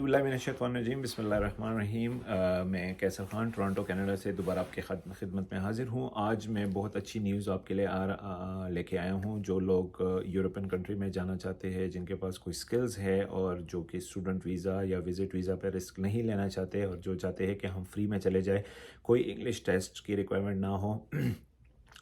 औज़ुबिल्लाहिमिनश्शैतानिर्रजीम बिस्मिल्लाहिर्रहमानिर्रहीम। मैं कैसर Khan Toronto Canada से दोबारा आपके खिदमत में हाज़िर हूँ। आज मैं बहुत अच्छी न्यूज़ आपके लिए लेके आया हूँ। जो लोग यूरोपियन कंट्री में जाना चाहते हैं, जिनके पास कोई स्किल्स है और जो कि स्टूडेंट वीज़ा या विज़िट वीज़ा पर रिस्क नहीं लेना चाहते और जो चाहते हैं कि हम फ्री में चले जाए, कोई इंग्लिश टेस्ट की रिक्वायरमेंट ना हो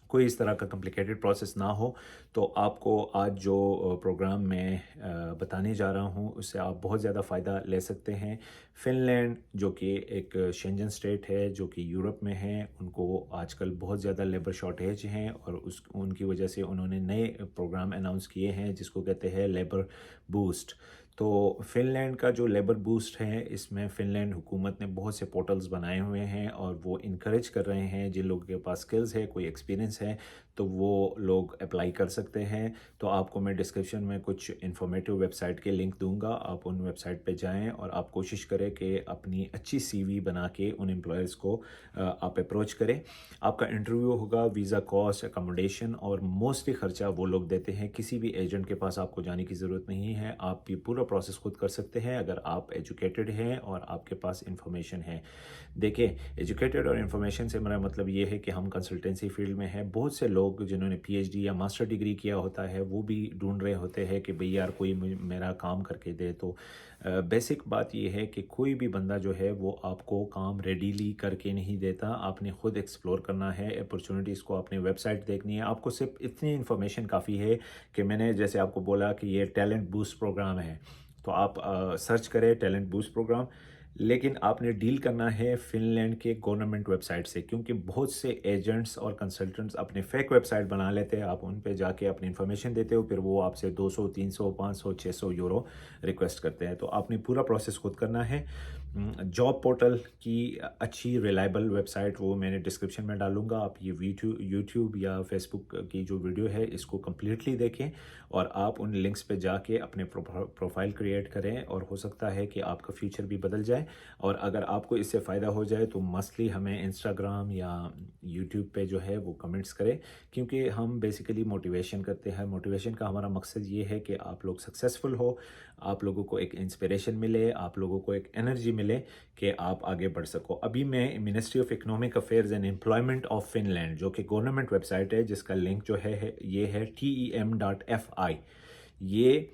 कोई इस तरह का कॉम्प्लिकेटेड प्रोसेस ना हो, तो आपको आज जो प्रोग्राम मैं बताने जा रहा हूँ उससे आप बहुत ज़्यादा फ़ायदा ले सकते हैं। फ़िनलैंड जो कि एक शेंजन स्टेट है जो कि यूरोप में है, उनको आजकल बहुत ज़्यादा लेबर शॉर्टेज हैं और उनकी वजह से उन्होंने नए प्रोग्राम अनाउंस किए हैं जिसको कहते हैं लेबर बूस्ट। तो फ़िनलैंड का जो लेबर बूस्ट है, इसमें फ़िनलैंड हुकूमत ने बहुत से पोर्टल्स बनाए हुए हैं और वो इनकरेज कर रहे हैं जिन लोगों के पास स्किल्स है, कोई एक्सपीरियंस है, तो वो लोग अप्लाई कर सकते हैं। तो आपको मैं डिस्क्रिप्शन में कुछ इन्फॉर्मेटिव वेबसाइट के लिंक दूंगा, आप उन वेबसाइट पे जाएं और आप कोशिश करें कि अपनी अच्छी सीवी बना के उन एम्प्लॉयर्स को आप अप्रोच करें। आपका इंटरव्यू होगा, वीज़ा कॉस्ट, अकोमोडेशन और मोस्टली ख़र्चा वो लोग देते हैं। किसी भी एजेंट के पास आपको जाने की ज़रूरत नहीं है, आप ये पूरा प्रोसेस खुद कर सकते हैं अगर आप एजुकेटेड हैं और आपके पास इंफॉर्मेशन है। देखिए, एजुकेटेड और इन्फॉर्मेशन से मेरा मतलब ये है कि हम कंसल्टेंसी फील्ड में हैं। बहुत से लोग जिन्होंने पीएचडी या मास्टर डिग्री किया होता है वो भी ढूंढ रहे होते हैं कि भाई यार कोई मेरा काम करके दे। तो बेसिक बात ये है कि कोई भी बंदा जो है वो आपको काम रेडीली करके नहीं देता, आपने खुद एक्सप्लोर करना है अपॉर्चुनिटीज़ को, अपनी वेबसाइट देखनी है। आपको सिर्फ इतनी इन्फॉर्मेशन काफ़ी है कि मैंने जैसे आपको बोला कि ये टैलेंट बूस्ट प्रोग्राम है, तो आप सर्च करें टैलेंट बूस्ट प्रोग्राम। लेकिन आपने डील करना है फ़िनलैंड के गवर्नमेंट वेबसाइट से, क्योंकि बहुत से एजेंट्स और कंसल्टेंट्स अपने फेक वेबसाइट बना लेते हैं। आप उन पे जाके अपनी इन्फॉर्मेशन देते हो, फिर वो आपसे 200, 300, 500, 600 यूरो रिक्वेस्ट करते हैं। तो आपने पूरा प्रोसेस खुद करना है। जॉब पोर्टल की अच्छी रिलायबल वेबसाइट वो मैंने डिस्क्रिप्शन में डालूंगा। आप ये यूट्यूब या फेसबुक की जो वीडियो है इसको कम्प्लीटली देखें और आप उन लिंक्स पे जाके अपने प्रोफाइल क्रिएट करें और हो सकता है कि आपका फ्यूचर भी बदल जाए। और अगर आपको इससे फ़ायदा हो जाए तो मस्टली हमें इंस्टाग्राम या यूट्यूब पे जो है वो कमेंट्स करें, क्योंकि हम बेसिकली मोटिवेशन करते हैं। मोटिवेशन का हमारा मकसद ये है कि आप लोग सक्सेसफुल हो, आप लोगों को एक इंस्पिरेशन मिले, आप लोगों को एक एनर्जी मिले कि आप आगे बढ़ सको। अभी मैं ministry of economic affairs and employment of Finland जो कि गवर्नमेंट वेबसाइट है, जिसका लिंक जो है ये है tem.fi। ये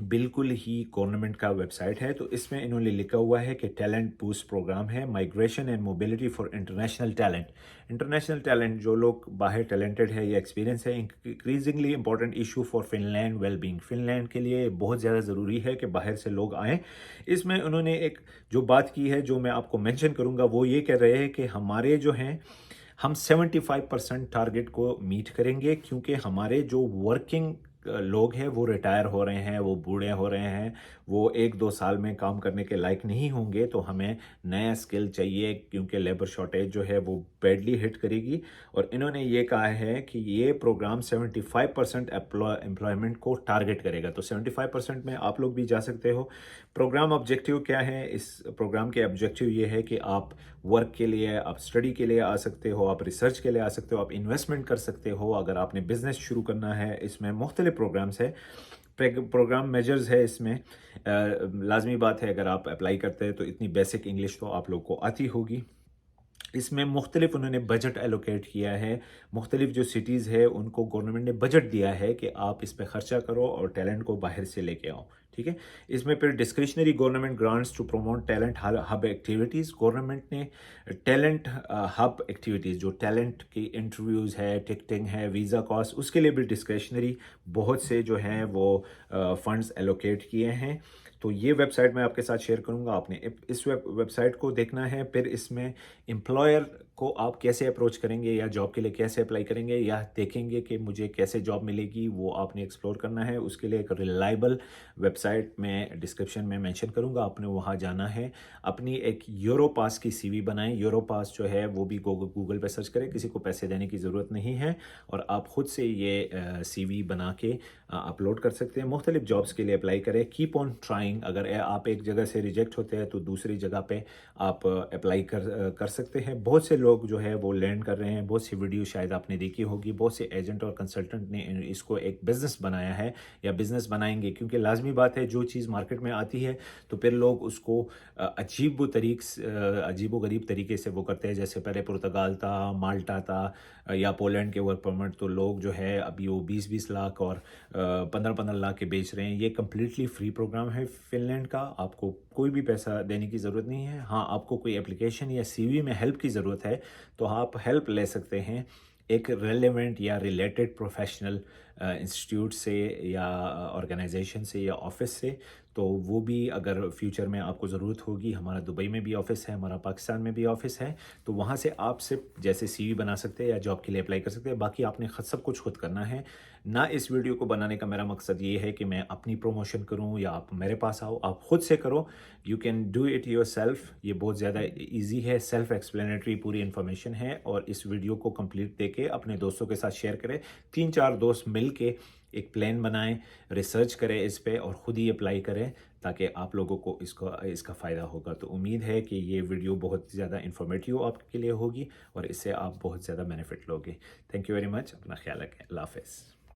बिल्कुल ही गवर्नमेंट का वेबसाइट है। तो इसमें इन्होंने लिखा हुआ है कि टैलेंट बूस्ट प्रोग्राम है, migration and mobility for international talent. International talent जो लोग बाहर टैलेंटेड है या एक्सपीरियंस है, increasingly important issue for Finland wellbeing. Finland के लिए बहुत ज़्यादा ज़रूरी है कि बाहर से लोग आएँ। इसमें उन्होंने एक जो बात की है जो मैं आपको मेंशन करूँगा, वो ये कह रहे हैं कि हमारे जो हैं हम 75% टारगेट को मीट करेंगे, क्योंकि हमारे जो वर्किंग लोग हैं वो रिटायर हो रहे हैं, वो बूढ़े हो रहे हैं, वो 1-2 साल में काम करने के लायक नहीं होंगे। तो हमें नया स्किल चाहिए, क्योंकि लेबर शॉर्टेज जो है वो बैडली हिट करेगी। और इन्होंने ये कहा है कि ये प्रोग्राम 75% एम्प्लॉयमेंट को टारगेट करेगा। तो 75% में आप लोग भी जा सकते हो। प्रोग्राम ऑब्जेक्टिव क्या है? इस प्रोग्राम के ऑब्जेक्टिव ये है कि आप वर्क के लिए, आप स्टडी के लिए आ सकते हो, आप रिसर्च के लिए आ सकते हो, आप इन्वेस्टमेंट कर सकते हो। अगर आपने बिजनेस शुरू करना है, इसमें मुख्तलिफ प्रोग्राम्स है, प्रोग्राम मेजर्स है। इसमें लाजमी बात है अगर आप अप्लाई करते हैं तो इतनी बेसिक इंग्लिश तो आप लोग को आती होगी। इसमें मुख्तलिफ उन्होंने बजट एलोकेट किया है, मुख्तलिफ जो सिटीज़ है उनको गवर्नमेंट ने बजट दिया है कि आप इस पर खर्चा करो और टैलेंट को बाहर से लेके आओ। ठीक है, इसमें फिर discretionary government grants to promote talent hub activities. Government ने टैलेंट हब एक्टिविटीज़, जो टैलेंट की इंटरव्यूज़ है, टिकटिंग है, वीज़ा कॉस्ट, उसके लिए भी डिस्क्रिशनरी बहुत से जो हैं वो फंड्स एलोकेट किए हैं। तो ये वेबसाइट मैं आपके साथ शेयर करूंगा, आपने इस वेबसाइट को देखना है। फिर इसमें एम्प्लॉयर को आप कैसे अप्रोच करेंगे या जॉब के लिए कैसे अप्लाई करेंगे या देखेंगे कि मुझे कैसे जॉब मिलेगी, वो आपने एक्सप्लोर करना है। उसके लिए एक रिलायबल वेबसाइट मैं डिस्क्रिप्शन में मेंशन करूंगा, आपने वहां जाना है। अपनी एक यूरोपास की सीवी बनाएं। यूरोपास जो है वो भी गूगल पे सर्च करें, किसी को पैसे देने की ज़रूरत नहीं है और आप खुद से ये सीवी बना के अपलोड कर सकते हैं। मुख्तलिफ जॉब्स के लिए अप्लाई करें। Keep on trying. अप्लाइंग, अगर आप एक जगह से रिजेक्ट होते हैं तो दूसरी जगह पे आप अप्लाई कर सकते हैं। बहुत से लोग जो है वो लैंड कर रहे हैं, बहुत सी वीडियो शायद आपने देखी होगी, बहुत से एजेंट और कंसल्टेंट ने इसको एक बिज़नेस बनाया है या बिज़नेस बनाएंगे, क्योंकि लाजमी बात है जो चीज़ मार्केट में आती है तो फिर लोग उसको अजीब गरीब तरीके से वो करते हैं। जैसे पहले पुर्तगाल था, माल्टा था या पोलैंड के वर्क परमिट, तो लोग जो है अभी वो 20-20 लाख और 15-15 लाख के बेच रहे हैं। ये कम्प्लीटली फ्री प्रोग्राम है फिनलैंड का, आपको कोई भी पैसा देने की ज़रूरत नहीं है। हाँ, आपको कोई एप्लीकेशन या सीवी में हेल्प की ज़रूरत है तो आप हेल्प ले सकते हैं एक रेलेवेंट या रिलेटेड प्रोफेशनल इंस्टीट्यूट से या ऑर्गेनाइजेशन से या ऑफिस से। तो वो भी अगर फ्यूचर में आपको ज़रूरत होगी, हमारा दुबई में भी ऑफिस है, हमारा पाकिस्तान में भी ऑफिस है, तो वहाँ से आप सिर्फ जैसे सीवी बना सकते हैं या जॉब के लिए अप्लाई कर सकते हैं। बाकी आपने सब कुछ खुद करना है ना। इस वीडियो को बनाने का मेरा मकसद ये है कि मैं अपनी प्रमोशन करूं या आप मेरे पास आओ, आप खुद से करो। You can do it your self. ये बहुत ज़्यादा ईजी है, सेल्फ एक्सप्लेनेटरी पूरी इन्फॉर्मेशन है। और इस वीडियो को कंप्लीट देके अपने दोस्तों के साथ शेयर करें, 3-4 दोस्त मिल के एक प्लान बनाएं, रिसर्च करें इस पे और ख़ुद ही अप्लाई करें ताकि आप लोगों को इसका फ़ायदा होगा। तो उम्मीद है कि ये वीडियो बहुत ज़्यादा इन्फॉर्मेटिव आपके लिए होगी और इससे आप बहुत ज़्यादा बेनिफिट लोगे। Thank you very much. अपना ख्याल रखें। अल्लाह हाफ़िज़।